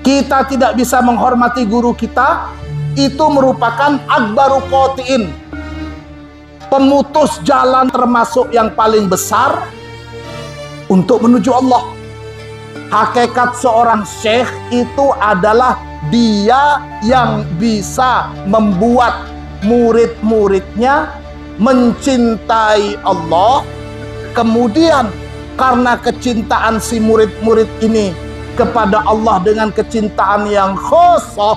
kita tidak bisa menghormati guru kita, itu merupakan akbaru qati'in, pemutus jalan termasuk yang paling besar untuk menuju Allah. Hakikat seorang syekh itu adalah dia yang bisa membuat murid-muridnya mencintai Allah. Kemudian karena kecintaan si murid-murid ini kepada Allah dengan kecintaan yang khusus,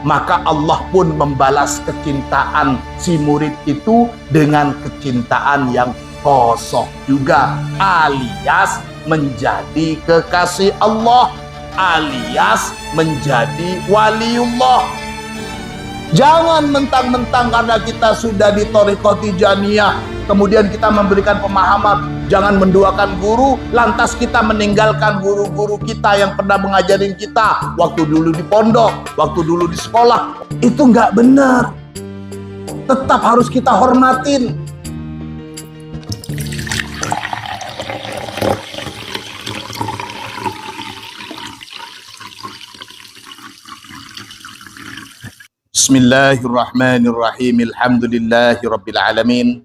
maka Allah pun membalas kecintaan si murid itu dengan kecintaan yang khusus juga, alias menjadi kekasih Allah, alias menjadi waliullah. Jangan mentang-mentang karena kita sudah di Thariqah Tijaniyah, kemudian kita memberikan pemahaman jangan menduakan guru, lantas kita meninggalkan guru-guru kita yang pernah mengajarin kita waktu dulu di pondok, waktu dulu di sekolah. Itu nggak benar. Tetap harus kita hormatin. Bismillahirrahmanirrahim. Alhamdulillahi rabbil alamin.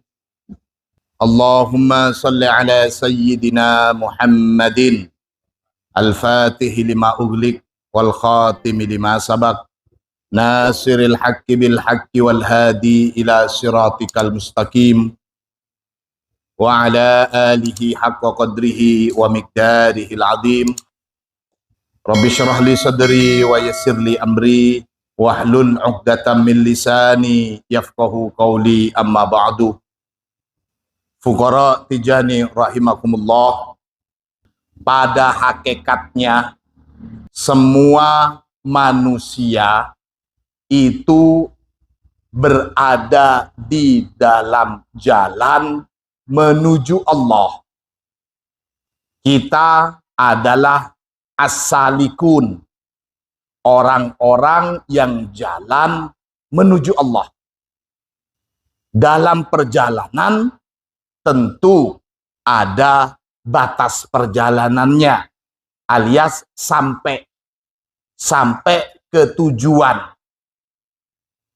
Allahumma salli ala sayyidina Muhammadin al-fatihi lima ughliq wal khatimi lima sabaq nasiril haqqi bil haqqi wal hadi ila siratikal mustaqim wa ala alihi haqqa qadrihi wa miqdarihi al-azim. Rabbi syrah li sadri wa yassir li amri wahlul 'uqdatam min lisani yafqahu qawli, amma ba'du. Fuqara Tijani rahimakumullah, pada hakikatnya semua manusia itu berada di dalam jalan menuju Allah. Kita adalah as-salikun, orang-orang yang jalan menuju Allah. Dalam perjalanan tentu ada batas perjalanannya, alias sampai ke tujuan.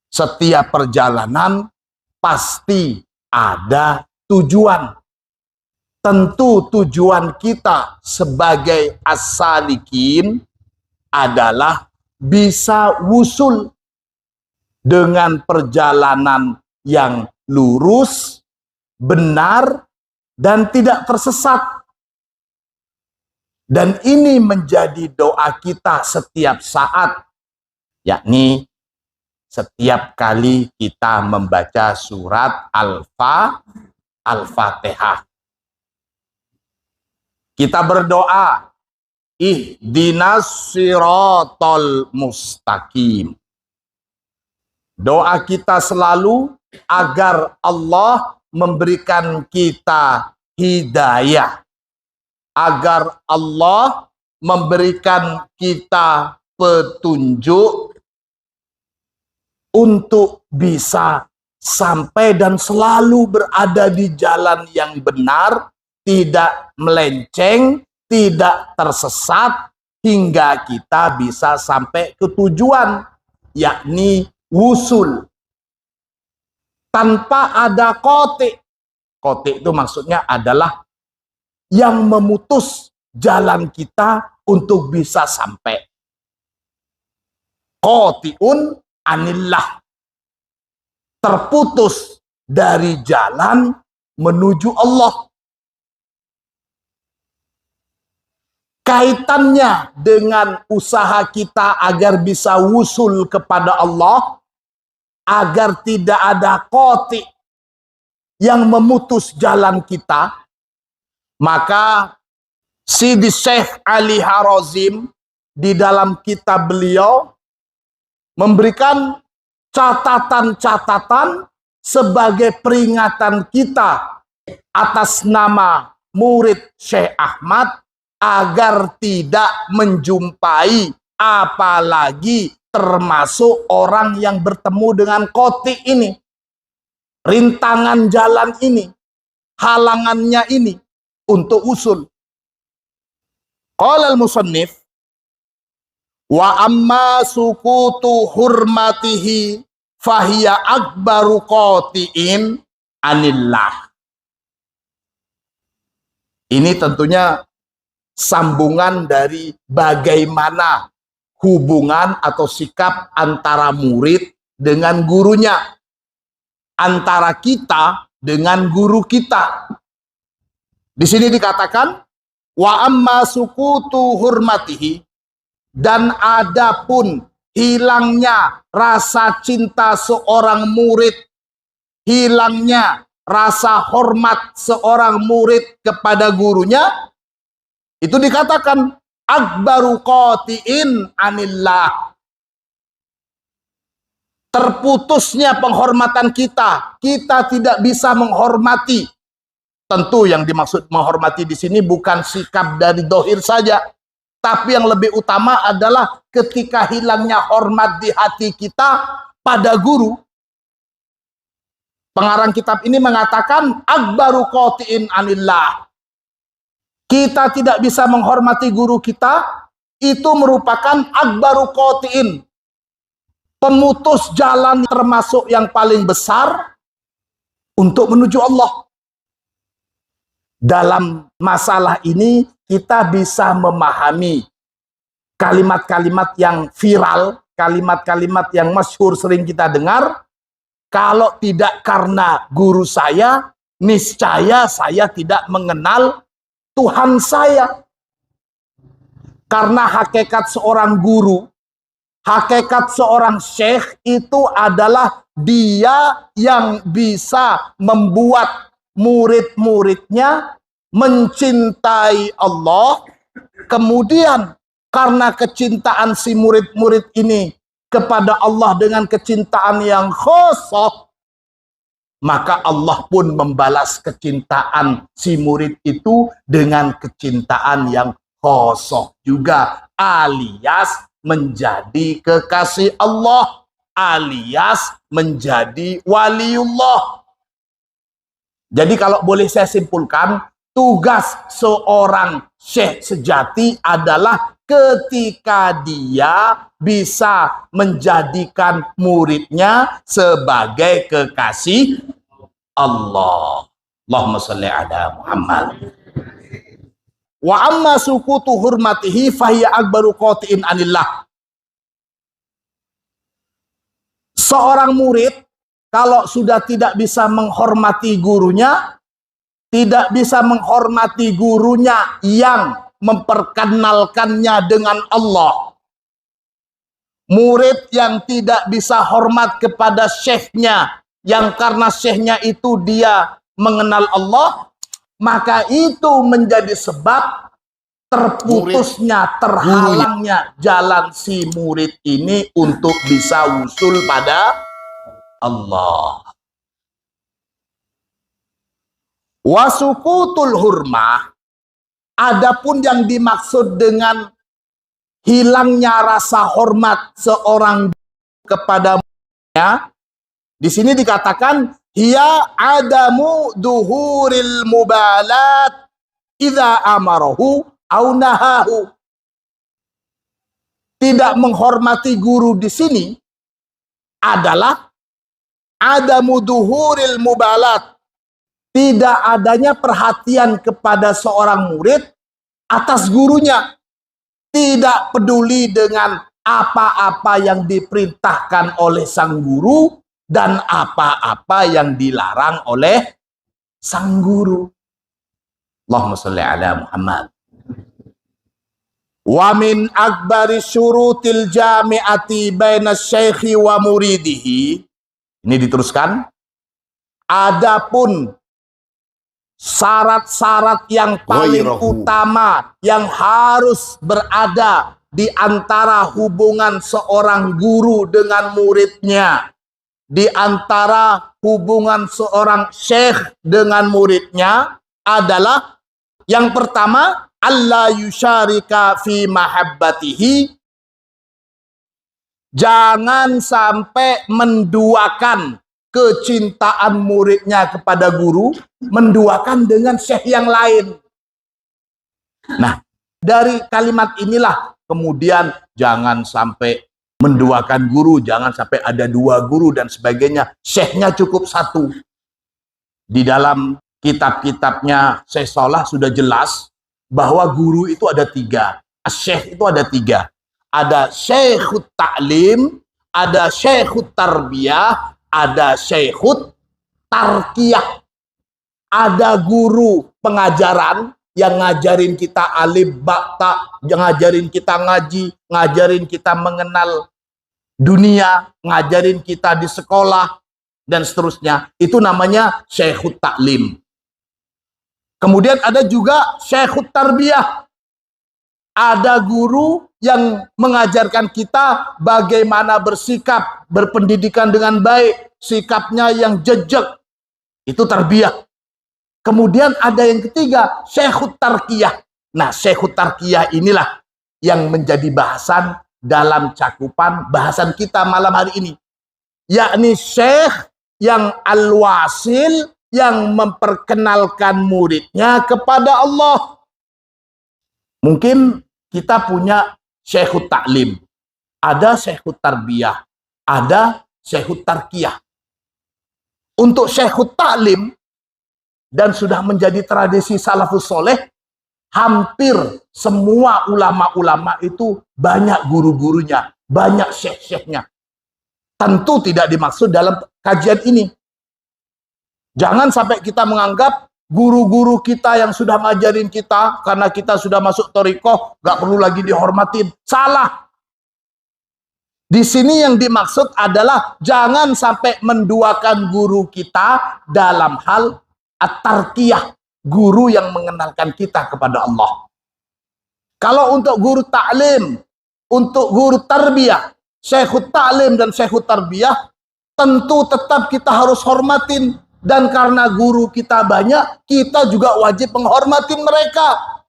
Setiap perjalanan pasti ada tujuan. Tentu tujuan kita sebagai as-salikin adalah bisa wusul dengan perjalanan yang lurus, benar, dan tidak tersesat. Dan ini menjadi doa kita setiap saat, yakni setiap kali kita membaca surat Al-Fatihah. Kita berdoa, ihdinas siratal mustaqim. Doa kita selalu agar Allah memberikan kita hidayah, agar Allah memberikan kita petunjuk untuk bisa sampai dan selalu berada di jalan yang benar, tidak melenceng, tidak tersesat, hingga kita bisa sampai ke tujuan, yakni wusul. Tanpa ada qati'. Qati' itu maksudnya adalah yang memutus jalan kita untuk bisa sampai. Qati'un anillah, terputus dari jalan menuju Allah. Kaitannya dengan usaha kita agar bisa wusul kepada Allah, agar tidak ada qati' yang memutus jalan kita, maka Sidi Syekh Ali Harazim di dalam kitab beliau memberikan catatan-catatan sebagai peringatan kita atas nama murid Syekh Ahmad agar tidak menjumpai, apalagi termasuk orang yang bertemu dengan qati' ini, rintangan jalan ini, halangannya ini untuk usul. Qala al-musannif, Wa amma sukutu hurmatihi fahiya akbaru qati'in anillah. Ini tentunya sambungan dari bagaimana hubungan atau sikap antara murid dengan gurunya, antara kita dengan guru kita. Di sini dikatakan wa amma sukutu hurmatihi, dan adapun hilangnya rasa cinta seorang murid, hilangnya rasa hormat seorang murid kepada gurunya, itu dikatakan akbaru qati'in anillah. Terputusnya penghormatan kita, kita tidak bisa menghormati. Tentu yang dimaksud menghormati di sini bukan sikap dari dohir saja, tapi yang lebih utama adalah ketika hilangnya hormat di hati kita pada guru. Pengarang kitab ini mengatakan akbaru qati'in anillah. Kita tidak bisa menghormati guru kita, itu merupakan akbaru qati'in, pemutus jalan termasuk yang paling besar untuk menuju Allah. Dalam masalah ini kita bisa memahami kalimat-kalimat yang viral, kalimat-kalimat yang masyhur sering kita dengar. Kalau tidak karena guru saya, niscaya saya tidak mengenal Tuhan saya. Karena hakikat seorang guru, hakikat seorang syekh itu adalah dia yang bisa membuat murid-muridnya mencintai Allah. Kemudian karena kecintaan si murid-murid ini kepada Allah dengan kecintaan yang khusus, maka Allah pun membalas kecintaan si murid itu dengan kecintaan yang khusus juga, alias menjadi kekasih Allah, alias menjadi waliullah. Jadi kalau boleh saya simpulkan, tugas seorang syekh sejati adalah ketika dia bisa menjadikan muridnya sebagai kekasih Allah. Allahumma sholli ala Muhammad. Wa amma sukutu hurmatihi fahiya akbaru qati'in anillah. Seorang murid kalau sudah tidak bisa menghormati gurunya, tidak bisa menghormati gurunya yang memperkenalkannya dengan Allah. Murid yang tidak bisa hormat kepada syekhnya, yang karena syekhnya itu dia mengenal Allah, maka itu menjadi sebab terputusnya, terhalangnya jalan si murid ini untuk bisa usul pada Allah. Wasukutul hurmah, adapun yang dimaksud dengan hilangnya rasa hormat seorang kepada muridnya, di sini dikatakan hiya adamu duhuril mubalat idza amarahu au nahahu. Tidak menghormati guru di sini adalah adamu duhuril mubalat, tidak adanya perhatian kepada seorang murid atas gurunya, tidak peduli dengan apa-apa yang diperintahkan oleh sang guru dan apa-apa yang dilarang oleh sang guru. Allahumma sholli ala Muhammad. Wa min akbari syurutil jami'ati baina syaikhi wa muridihi. Ini diteruskan. Adapun syarat-syarat yang paling utama yang harus berada di antara hubungan seorang guru dengan muridnya, di antara hubungan seorang syekh dengan muridnya adalah yang pertama, alla yusyarika fi mahabbatihi. Jangan sampai menduakan kecintaan muridnya kepada guru, menduakan dengan syekh yang lain. Nah, dari kalimat inilah Kemudian jangan sampai menduakan guru, jangan sampai ada 2 guru dan sebagainya. Syekhnya cukup 1. Di dalam kitab-kitabnya Syekh Salah sudah jelas bahwa guru itu ada 3. Syekh itu ada 3. Ada Syekhut Ta'lim, ada Syekhut Tarbiyah, ada Syekhut Tarkiyah. Ada guru pengajaran yang ngajarin kita alif ba ta, ngajarin kita ngaji, ngajarin kita mengenal dunia, ngajarin kita di sekolah dan seterusnya. Itu namanya Syekhut Ta'lim. Kemudian ada juga Syekhut Tarbiyah. Ada guru yang mengajarkan kita bagaimana bersikap, berpendidikan dengan baik, sikapnya yang jejak. Itu tarbiyah. Kemudian ada yang ketiga, Syekhut Tarkiyah. Nah, Syekhut Tarkiyah inilah yang menjadi bahasan dalam cakupan bahasan kita malam hari ini. Yakni Syekh yang al-wasil, yang memperkenalkan muridnya kepada Allah. Mungkin kita punya Syekhut Ta'lim, ada Syekhut Tarbiyah, ada Syekhut Tarkiyah. Untuk Syekhut Ta'lim, dan sudah menjadi tradisi salafus soleh, hampir semua ulama-ulama itu banyak guru-gurunya, banyak syekh-syekhnya. Tentu tidak dimaksud dalam kajian ini. Jangan sampai kita menganggap guru-guru kita yang sudah ngajarin kita, karena kita sudah masuk thariqah, gak perlu lagi dihormatin. Salah. Di sini yang dimaksud adalah jangan sampai menduakan guru kita dalam hal at-tarkiyah, guru yang mengenalkan kita kepada Allah. Kalau untuk guru ta'lim, untuk guru tarbiyah, Syekhut Ta'lim dan Syekhut Tarbiyah, tentu tetap kita harus hormatin. Dan karena guru kita banyak, kita juga wajib menghormatin mereka.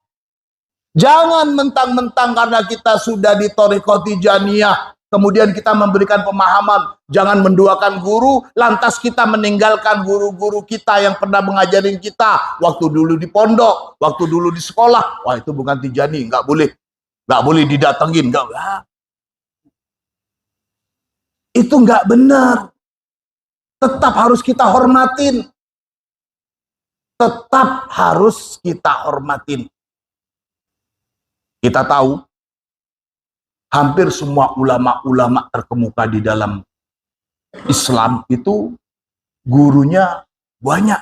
Jangan mentang-mentang karena kita sudah di thariqah Tijaniyah, kemudian kita memberikan pemahaman, jangan menduakan guru, lantas kita meninggalkan guru-guru kita yang pernah mengajarin kita waktu dulu di pondok, waktu dulu di sekolah. Wah, itu bukan Tijani, nggak boleh didatengin, nggak. Itu nggak benar. Tetap harus kita hormatin. Tetap harus kita hormatin. Kita tahu hampir semua ulama-ulama terkemuka di dalam Islam itu gurunya banyak.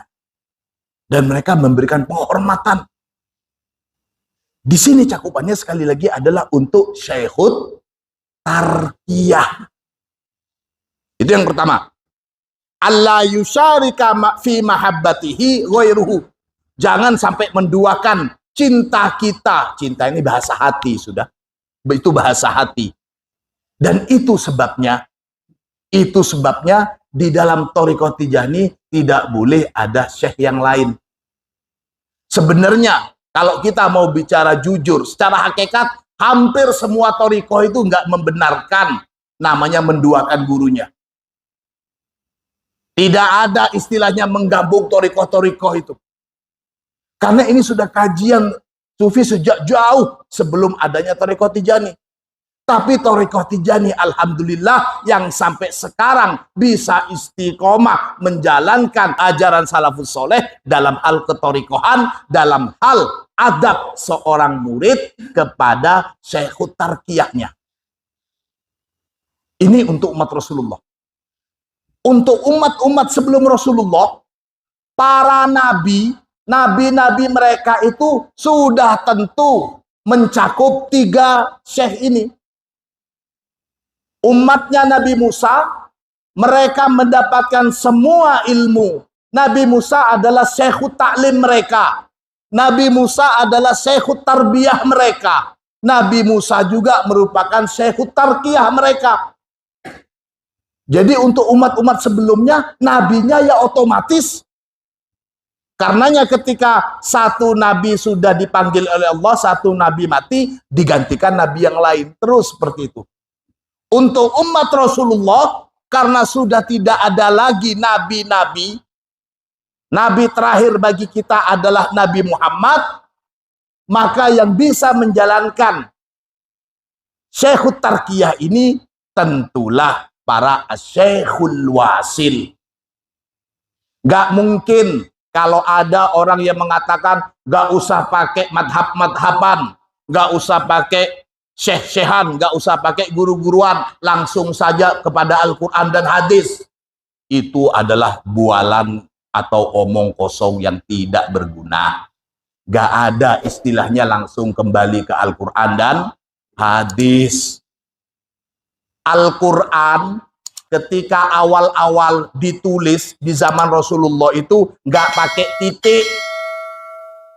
Dan mereka memberikan penghormatan. Di sini cakupannya sekali lagi adalah untuk Syekhut Tarkiyah. Itu yang pertama. Allah yusyarika fi mahabbatihi ghairuhu. Jangan sampai menduakan cinta kita. Cinta ini bahasa hati sudah. Itu bahasa hati. Dan itu sebabnya di dalam thariqah Tijani tidak boleh ada syekh yang lain. Sebenarnya kalau kita mau bicara jujur, secara hakikat hampir semua thariqah itu nggak membenarkan namanya menduakan gurunya. Tidak ada istilahnya menggabung thariqah-thariqah itu. Karena ini sudah kajian sufi sejak jauh sebelum adanya thariqah Tijani. Tapi thariqah Tijani alhamdulillah yang sampai sekarang bisa istiqomah menjalankan ajaran salafus soleh dalam hal kethariqahan, dalam hal adab seorang murid kepada Syekhut Tarkiyahnya. Ini untuk umat Rasulullah. Untuk umat-umat sebelum Rasulullah, para nabi-nabi mereka itu sudah tentu mencakup 3 syekh ini. Umatnya Nabi Musa, mereka mendapatkan semua ilmu. Nabi Musa adalah Syekhut Ta'lim mereka. Nabi Musa adalah Syekhut Tarbiyah mereka. Nabi Musa juga merupakan Syekhut Tarkiyah mereka. Jadi untuk umat-umat sebelumnya, nabinya ya otomatis. Karenanya ketika satu nabi sudah dipanggil oleh Allah, satu nabi mati, digantikan nabi yang lain. Terus seperti itu. Untuk umat Rasulullah, karena sudah tidak ada lagi nabi-nabi, nabi terakhir bagi kita adalah Nabi Muhammad, maka yang bisa menjalankan Syekhut Tarkiyah ini tentulah para syekhul wasil. Gak mungkin kalau ada orang yang mengatakan gak usah pakai madhab-madhaban, gak usah pakai syekh-syekhan, gak usah pakai guru-guruan, langsung saja kepada Al-Quran dan hadis. Itu adalah bualan atau omong kosong yang tidak berguna. Gak ada istilahnya langsung kembali ke Al-Quran dan hadis. Al-Quran ketika awal-awal ditulis di zaman Rasulullah itu nggak pakai titik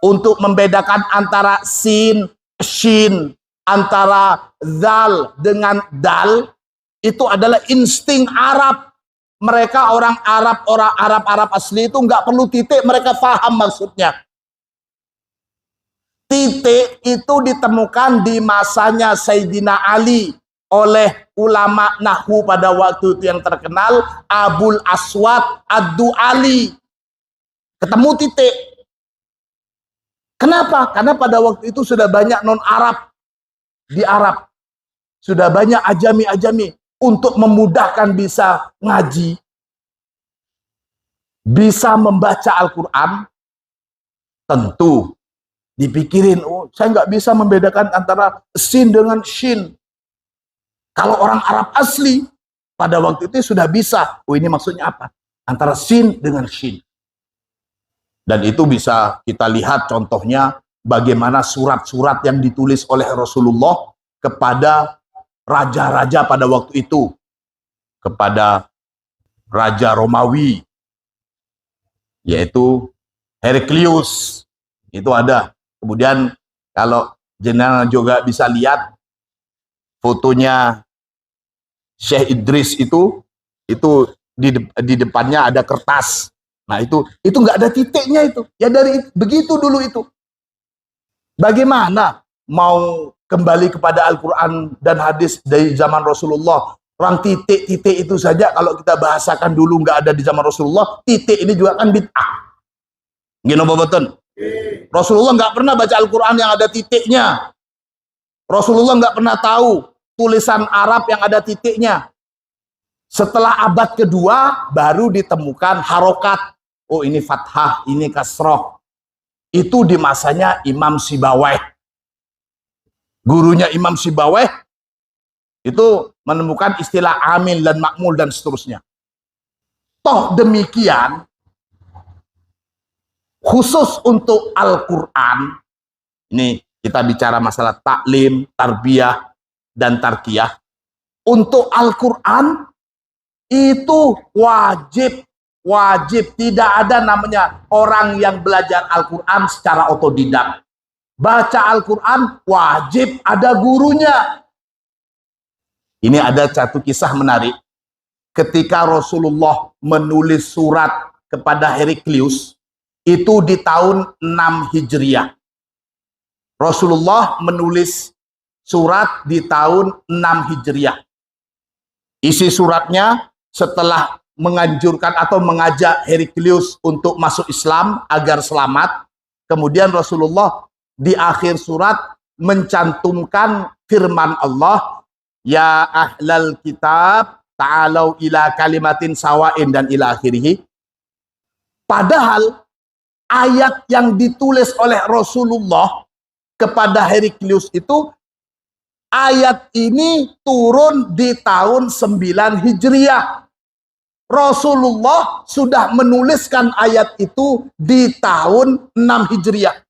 untuk membedakan antara sin, shin, antara zal dengan dal. Itu adalah insting Arab. Mereka orang Arab asli itu nggak perlu titik, mereka paham maksudnya. Titik itu ditemukan di masanya Sayyidina Ali oleh ulama nahwu pada waktu itu yang terkenal, Abul Aswad Ad-Du'ali. Ketemu titik. Kenapa? Karena pada waktu itu sudah banyak non-Arab di Arab. Sudah banyak ajami-ajami. Untuk memudahkan bisa ngaji, bisa membaca Al-Quran, tentu dipikirin, oh saya nggak bisa membedakan antara sin dengan shin. Kalau orang Arab asli pada waktu itu sudah bisa. Oh ini maksudnya apa? Antara sin dengan shin. Dan itu bisa kita lihat contohnya bagaimana surat-surat yang ditulis oleh Rasulullah kepada raja-raja pada waktu itu. Kepada Raja Romawi. Yaitu Heraklius. Itu ada. Kemudian kalau jenengan juga bisa lihat fotonya Syekh Idris itu di depannya ada kertas. Nah itu nggak ada titiknya itu. Ya dari begitu dulu itu. Bagaimana mau kembali kepada Al-Quran dan hadis dari zaman Rasulullah? Orang titik-titik itu saja kalau kita bahasakan dulu nggak ada di zaman Rasulullah, titik ini juga kan bid'ah. Gini betul. Rasulullah nggak pernah baca Al-Quran yang ada titiknya. Rasulullah nggak pernah tahu tulisan Arab yang ada titiknya. Setelah abad kedua baru ditemukan harokat. Oh ini fathah, ini kasroh. Itu di masanya Imam Sibawayh. Gurunya Imam Sibawayh itu menemukan istilah amil dan makmul dan seterusnya. Toh demikian, khusus untuk Al-Quran, ini kita bicara masalah taklim, tarbiyah, dan tarkiyah. Untuk Al-Quran itu wajib, tidak ada namanya orang yang belajar Al-Quran secara otodidak. Baca Al-Quran wajib ada gurunya. Ini ada satu kisah menarik. Ketika Rasulullah menulis surat kepada Heraklius, itu di tahun 6 Hijriah. Rasulullah menulis surat di tahun 6 Hijriah. Isi suratnya setelah menganjurkan atau mengajak Heraklius untuk masuk Islam agar selamat. Kemudian Rasulullah di akhir surat mencantumkan firman Allah, ya ahlal kitab ta'alau ila kalimatin sawain dan ila akhirih. Padahal ayat yang ditulis oleh Rasulullah kepada Heraklius itu, ayat ini turun di tahun 9 Hijriah. Rasulullah sudah menuliskan ayat itu di tahun 6 Hijriah.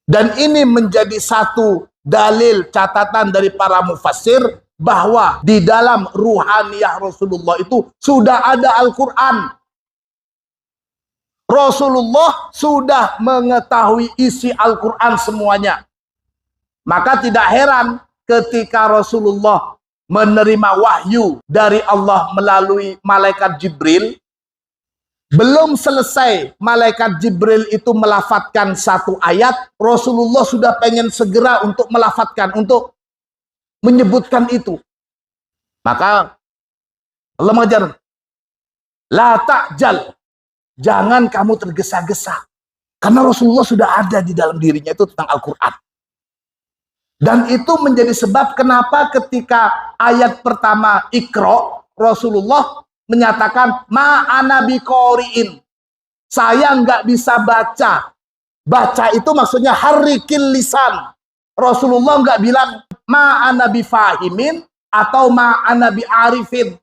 Dan ini menjadi satu dalil catatan dari para mufassir bahwa di dalam ruhaniyah Rasulullah itu sudah ada Al-Quran. Rasulullah sudah mengetahui isi Al-Quran semuanya. Maka tidak heran ketika Rasulullah menerima wahyu dari Allah melalui malaikat Jibril, belum selesai malaikat Jibril itu melafatkan satu ayat, Rasulullah sudah pengen segera untuk melafatkan, untuk menyebutkan itu. Maka Allah mengajar, la ta'jal, jangan kamu tergesa-gesa. Karena Rasulullah sudah ada di dalam dirinya itu tentang Al-Quran. Dan itu menjadi sebab kenapa ketika ayat pertama Iqra, Rasulullah menyatakan ma'ana biqori'in. Saya nggak bisa baca. Baca itu maksudnya harrikil lisan. Rasulullah nggak bilang ma'ana bifahimin atau ma'ana bi'arifin.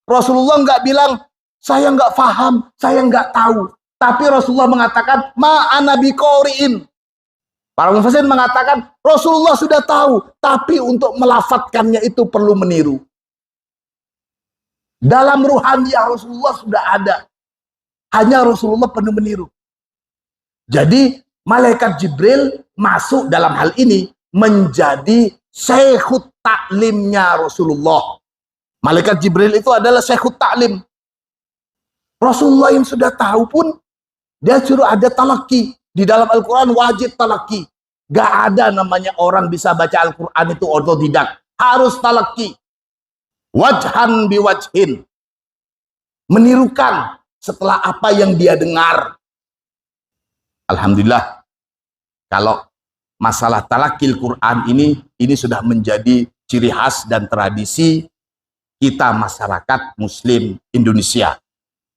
Rasulullah nggak bilang saya nggak paham, saya nggak tahu. Tapi Rasulullah mengatakan ma'ana biqori'in. Para mufassir mengatakan Rasulullah sudah tahu, tapi untuk melafatkannya itu perlu meniru. Dalam ruhaniyah Rasulullah sudah ada. Hanya Rasulullah penuh meniru. Jadi malaikat Jibril masuk dalam hal ini menjadi syekhut taklimnya Rasulullah. Malaikat Jibril itu adalah syekhut taklim. Rasulullah yang sudah tahu pun dia suruh ada talaki. Di dalam Al-Quran wajib talaki. Gak ada namanya orang bisa baca Al-Quran itu otodidak. Harus talaki. Wajhan biwajhin. Menirukan setelah apa yang dia dengar. Alhamdulillah. Kalau masalah talakil Quran ini sudah menjadi ciri khas dan tradisi kita masyarakat Muslim Indonesia.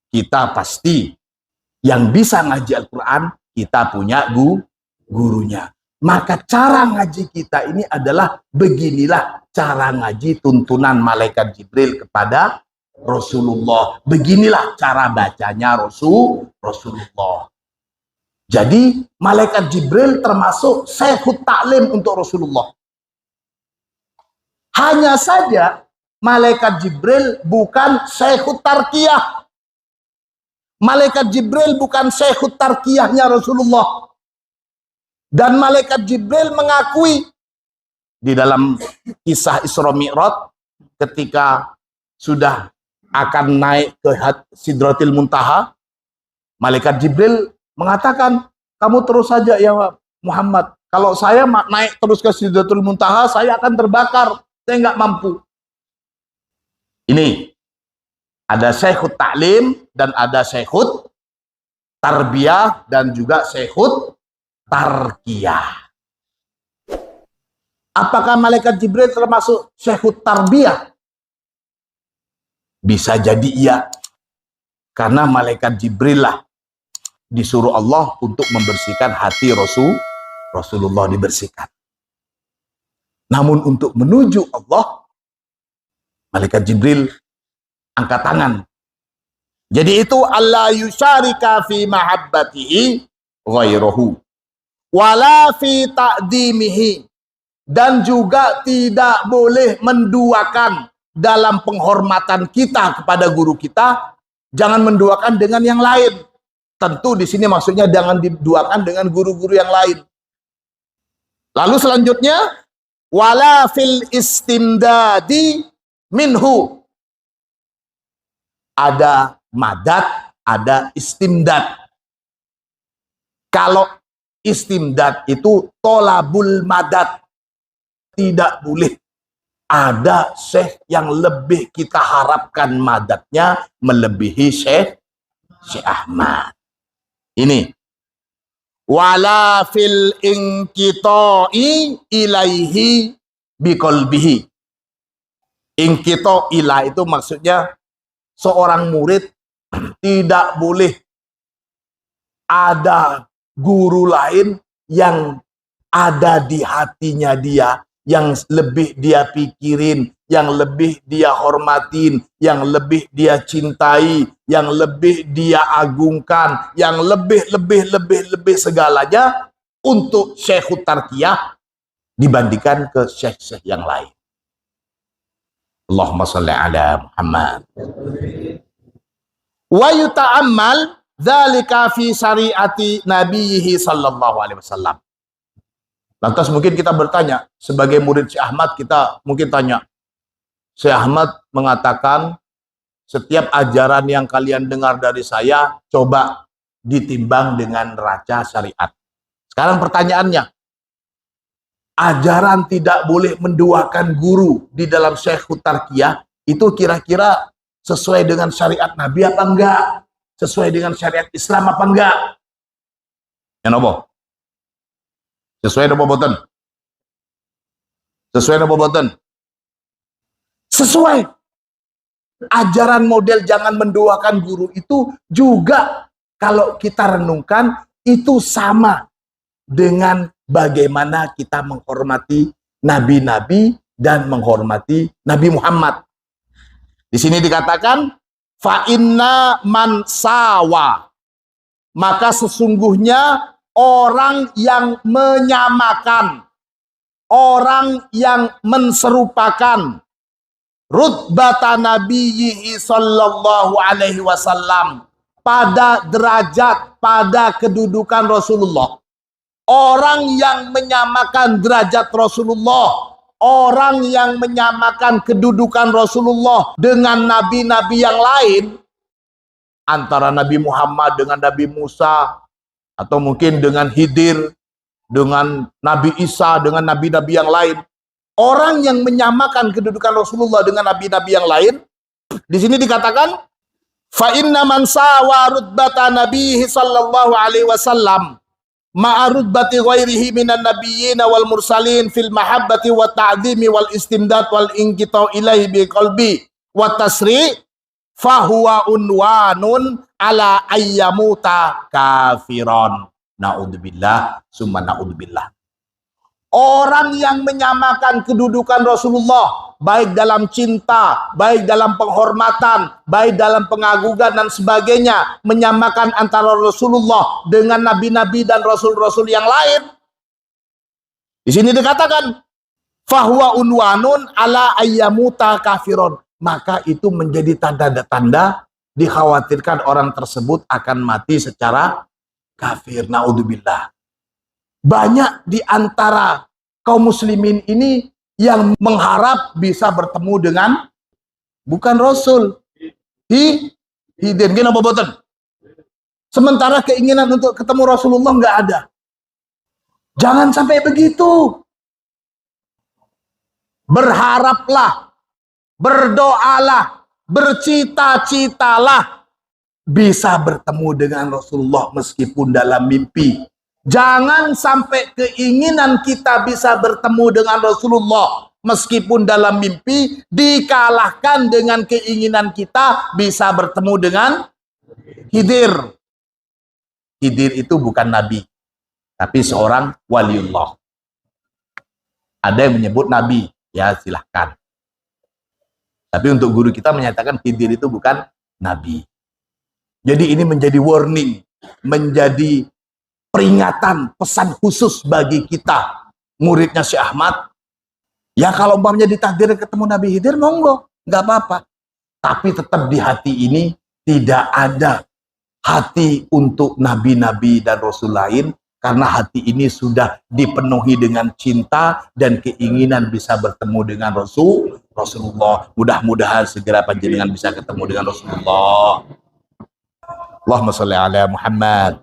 Kita pasti yang bisa ngaji Al-Quran, kita punya gurunya. Maka cara ngaji kita ini adalah beginilah cara ngaji tuntunan malaikat Jibril kepada Rasulullah. Beginilah cara bacanya Rasulullah. Jadi malaikat Jibril termasuk syekhut taklim untuk Rasulullah. Hanya saja malaikat Jibril bukan syekhut tarkiyah. Malaikat Jibril bukan syekhut tarkiyahnya Rasulullah. Dan malaikat Jibril mengakui di dalam kisah Isra Mi'raj ketika sudah akan naik ke Sidratil Muntaha, malaikat Jibril mengatakan, kamu terus saja ya Muhammad. Kalau saya naik terus ke Sidratul Muntaha, saya akan terbakar. Saya nggak mampu. Ini ada syekhut taklim dan ada syekhut tarbiyah dan juga syekhut tarkiyah. Apakah malaikat Jibril termasuk syekhut tarbiyah? Bisa jadi iya. Karena malaikat Jibril lah disuruh Allah untuk membersihkan hati Rasulullah dibersihkan. Namun untuk menuju Allah, malaikat Jibril angkat tangan. Jadi itu Allah yusyarika fi mahabbatihi ghairahu wala fi ta'dimihi, dan juga tidak boleh menduakan dalam penghormatan kita kepada guru kita, jangan menduakan dengan yang lain. Tentu di sini maksudnya jangan diduakan dengan guru-guru yang lain. Lalu selanjutnya wala fil istimdadi minhu. Ada madad, ada istimdad. Kalau istimdad itu tolabul madad, tidak boleh ada syekh yang lebih kita harapkan madadnya melebihi Syekh Ahmad. Ini wala fil inqita'i ilaihi biqalbihi. Inqita' ila itu maksudnya seorang murid tidak boleh ada guru lain yang ada di hatinya dia, yang lebih dia pikirin, yang lebih dia hormatin, yang lebih dia cintai, yang lebih dia agungkan, yang lebih segalanya untuk syekhut tarkiyah dibandingkan ke syekh-syekh yang lain. Allahumma shalli ala Muhammad. Wa yuta'ammal dzalika fi syariati nabiyhi sallallahu alaihi wasallam. Lantas mungkin kita bertanya, sebagai murid Syekh Ahmad kita mungkin tanya, Syekh Ahmad mengatakan setiap ajaran yang kalian dengar dari saya coba ditimbang dengan neraca syariat. Sekarang pertanyaannya, ajaran tidak boleh menduakan guru di dalam syekhut tarkiyah itu kira-kira sesuai dengan syariat Nabi apa enggak? Sesuai dengan syariat Islam apa enggak? Ya nopo? Sesuai nopo boten? Sesuai apa boten? Sesuai. Ajaran model jangan mendoakan guru itu juga kalau kita renungkan itu sama dengan bagaimana kita menghormati nabi-nabi dan menghormati Nabi Muhammad. Di sini dikatakan fa inna man sawa, maka sesungguhnya orang yang menyamakan, orang yang menserupakan rutbata nabiyyi sallallahu alaihi wasallam, pada derajat, pada kedudukan Rasulullah. Orang yang menyamakan derajat Rasulullah, orang yang menyamakan kedudukan Rasulullah dengan nabi-nabi yang lain, antara Nabi Muhammad dengan Nabi Musa, atau mungkin dengan Khidir, dengan Nabi Isa, dengan nabi-nabi yang lain. Orang yang menyamakan kedudukan Rasulullah dengan nabi-nabi yang lain, di sini dikatakan fa inna man sawa rutbata nabiyhi sallallahu alaihi wasallam ma'a rutbati ghairihi minan nabiyyin wal mursalin fil mahabbati wa ta'zimi wal istimdad wal inqita ilaihi bi qalbi wa tasri fa huwa unwanun ala ayyamuta kafiran. Naudzubillah summa naudzubillah. Orang yang menyamakan kedudukan Rasulullah, baik dalam cinta, baik dalam penghormatan, baik dalam pengagungan dan sebagainya, menyamakan antara Rasulullah dengan nabi-nabi dan rasul-rasul yang lain. Di sini dikatakan fahuwa unwanun ala ayyamuta kafiron, maka itu menjadi tanda-tanda dikhawatirkan orang tersebut akan mati secara kafir. Naudzubillah. Banyak di antara kaum muslimin ini yang mengharap bisa bertemu dengan bukan Rasul. Hidin gini apa boten? Sementara keinginan untuk ketemu Rasulullah nggak ada. Jangan sampai begitu. Berharaplah, berdoalah, bercita-citalah bisa bertemu dengan Rasulullah meskipun dalam mimpi. Jangan sampai keinginan kita bisa bertemu dengan Rasulullah meskipun dalam mimpi dikalahkan dengan keinginan kita bisa bertemu dengan Khidir. Khidir itu bukan nabi, tapi seorang waliullah. Ada yang menyebut nabi, ya silahkan. Tapi untuk guru kita menyatakan Khidir itu bukan nabi. Jadi ini menjadi warning, menjadi peringatan, pesan khusus bagi kita, muridnya Syekh Ahmad. Ya kalau umpamanya ditakdir ketemu Nabi Khidir, monggo, nggak apa-apa. Tapi tetap di hati ini tidak ada hati untuk nabi-nabi dan rasul lain, karena hati ini sudah dipenuhi dengan cinta dan keinginan bisa bertemu dengan Rasulullah. Mudah-mudahan segera panjenengan bisa ketemu dengan Rasulullah. Allahumma sholli ala Muhammad.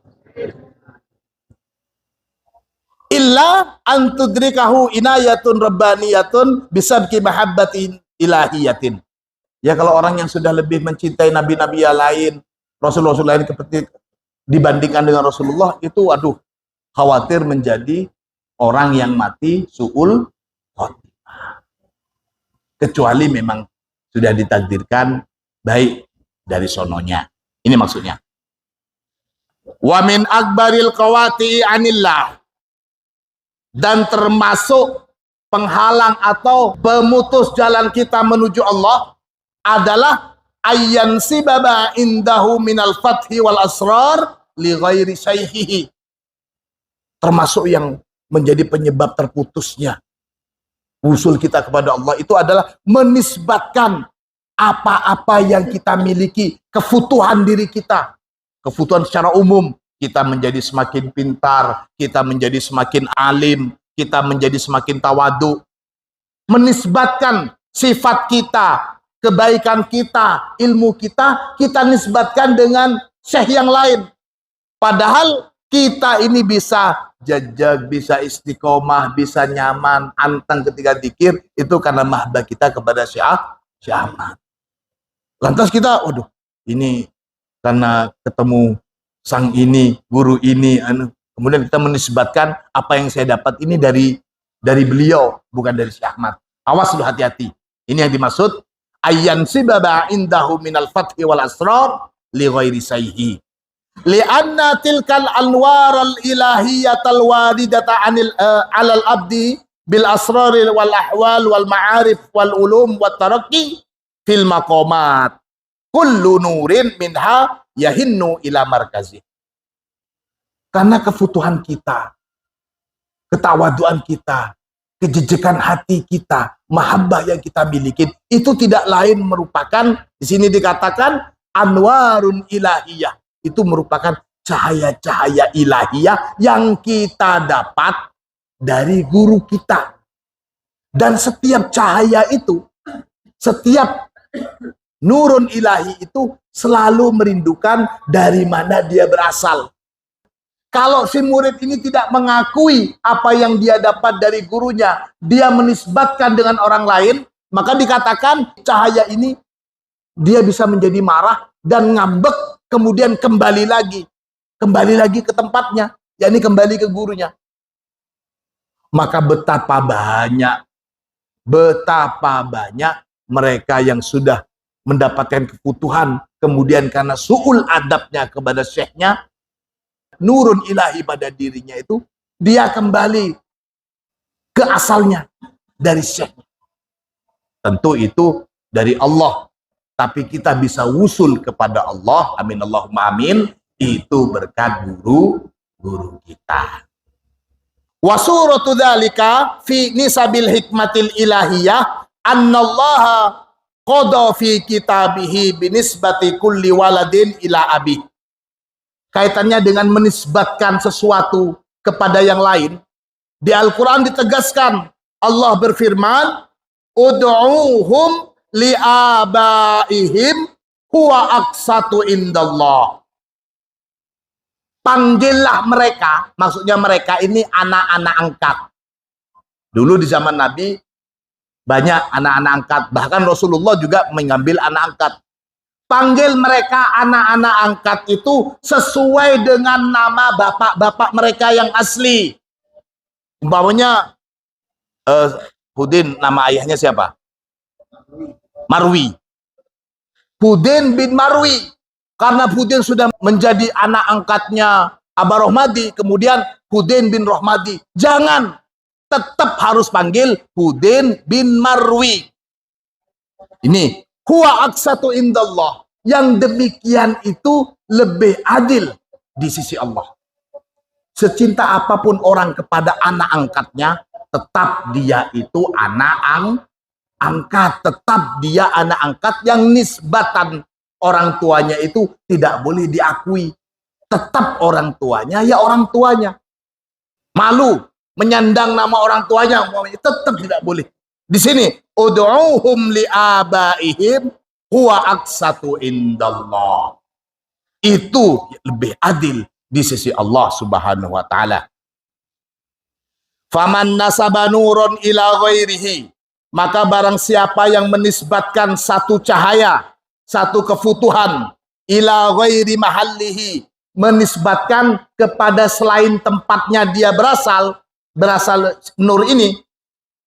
Illa antudrikahu inayatun rabbaniyatun bisabki mahabbatin ilahiyatin. Ya kalau orang yang sudah lebih mencintai nabi-nabi yang lain, rasul-rasul lain seperti dibandingkan dengan Rasulullah, itu aduh, khawatir menjadi orang yang mati su'ul khotimah. Kecuali memang sudah ditakdirkan baik dari sononya. Ini maksudnya. Wa min akbaril qawati anillah, dan termasuk penghalang atau pemutus jalan kita menuju Allah adalah ayyan sibaba indahu minal fathi wal asrar li ghairi syaihihi. Termasuk yang menjadi penyebab terputusnya usul kita kepada Allah itu adalah menisbatkan apa-apa yang kita miliki, kebutuhan diri kita, kebutuhan secara umum. Kita menjadi semakin pintar, kita menjadi semakin alim, kita menjadi semakin tawadu. Menisbatkan sifat kita, kebaikan kita, ilmu kita, kita nisbatkan dengan syekh yang lain. Padahal kita ini bisa jajak, bisa istiqomah, bisa nyaman, anteng ketika zikir, itu karena mahabbah kita kepada Syekh Ahmad. Lantas kita, waduh, ini karena ketemu sang ini, guru ini, kemudian kita menisbatkan apa yang saya dapat ini dari dari beliau, bukan dari Syekh Ahmad. Awas lu, hati-hati. Ini yang dimaksud ayyan sibaba indahu minal fathi wal asrar li ghairi sayhi. Li'anna tilkal anwaral ilahiyatal waridata anil alal abdi bil asraril wal ahwal wal ma'arif wal ulum wat tarakki fil maqamat. Kullu nurin minha yahinnu ila markazi. Karena kefutuhan kita, ketawaduan kita, kejejekan hati kita, mahabbah yang kita miliki, itu tidak lain merupakan, di sini dikatakan anwarun ilahiyah. Itu merupakan cahaya-cahaya ilahiyah yang kita dapat dari guru kita. Dan setiap cahaya itu, setiap nurun ilahi itu selalu merindukan dari mana dia berasal. Kalau si murid ini tidak mengakui apa yang dia dapat dari gurunya, dia menisbatkan dengan orang lain, maka dikatakan cahaya ini dia bisa menjadi marah dan ngambek, kemudian kembali lagi ke tempatnya, yakni kembali ke gurunya. Maka betapa banyak mereka yang sudah mendapatkan kefutuhan, kemudian karena su'ul adabnya kepada syekhnya, nurun ilahi pada dirinya itu, dia kembali ke asalnya dari syekhnya. Tentu itu dari Allah, tapi kita bisa wusul kepada Allah, amin Allahumma amin, itu berkat guru kita. Wa suratu dzalika fi nisabil hikmatil ilahiyah annallaha qada fi kitabihi binisbati kulli waladin ila abi. Kaitannya dengan menisbatkan sesuatu kepada yang lain, di Al-Quran ditegaskan, Allah berfirman, ud'uhum li'abaihim huwa aqsatu indallah. Panggillah mereka, maksudnya mereka ini anak-anak angkat. Dulu di zaman Nabi banyak anak-anak angkat, bahkan Rasulullah juga mengambil anak angkat. Panggil mereka anak-anak angkat itu sesuai dengan nama bapak-bapak mereka yang asli. Umpamanya Hudin, nama ayahnya siapa? Marwi. Hudin bin Marwi. Karena Hudin sudah menjadi anak angkatnya Aba Rohmadi, kemudian Hudin bin Rohmadi. Jangan, tetap harus panggil Hudin bin Marwi. Ini huwa aqsatu indallah. Yang demikian itu lebih adil di sisi Allah. Secinta apapun orang kepada anak angkatnya, tetap dia itu anak angkat. Tetap dia anak angkat yang nisbatan orang tuanya itu tidak boleh diakui. Tetap orang tuanya ya orang tuanya. Malu menyandang nama orang tuanya, tetap tidak boleh. Di sini ud'uhum li'abaihim huwa aqsatu indallah. Itu lebih adil di sisi Allah Subhanahu wa taala. Faman nasaba nurun ila ghairihi, maka barang siapa yang menisbatkan satu cahaya, satu kefutuhan, ila ghairi mahallihi, menisbatkan kepada selain tempatnya dia berasal nur ini,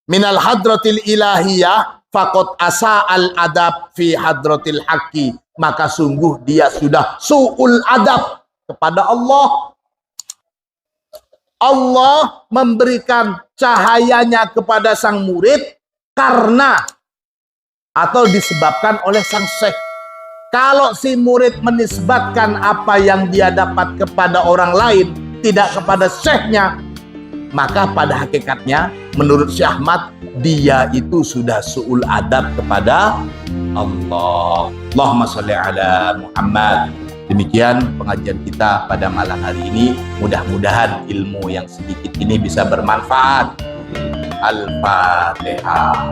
minal hadratil ilahiyah faqad asa'al adab fi hadratil haqqi, maka sungguh dia sudah su'ul adab kepada Allah. Allah memberikan cahayanya kepada sang murid karena atau disebabkan oleh sang syekh. Kalau si murid menisbatkan apa yang dia dapat kepada orang lain, tidak kepada syekhnya, maka pada hakikatnya menurut Syekh Ahmad, dia itu sudah su'ul adab kepada Allah. Allahumma sholli ala Muhammad. Demikian pengajian kita pada malam hari ini. Mudah-mudahan ilmu yang sedikit ini bisa bermanfaat. Al-Fatihah.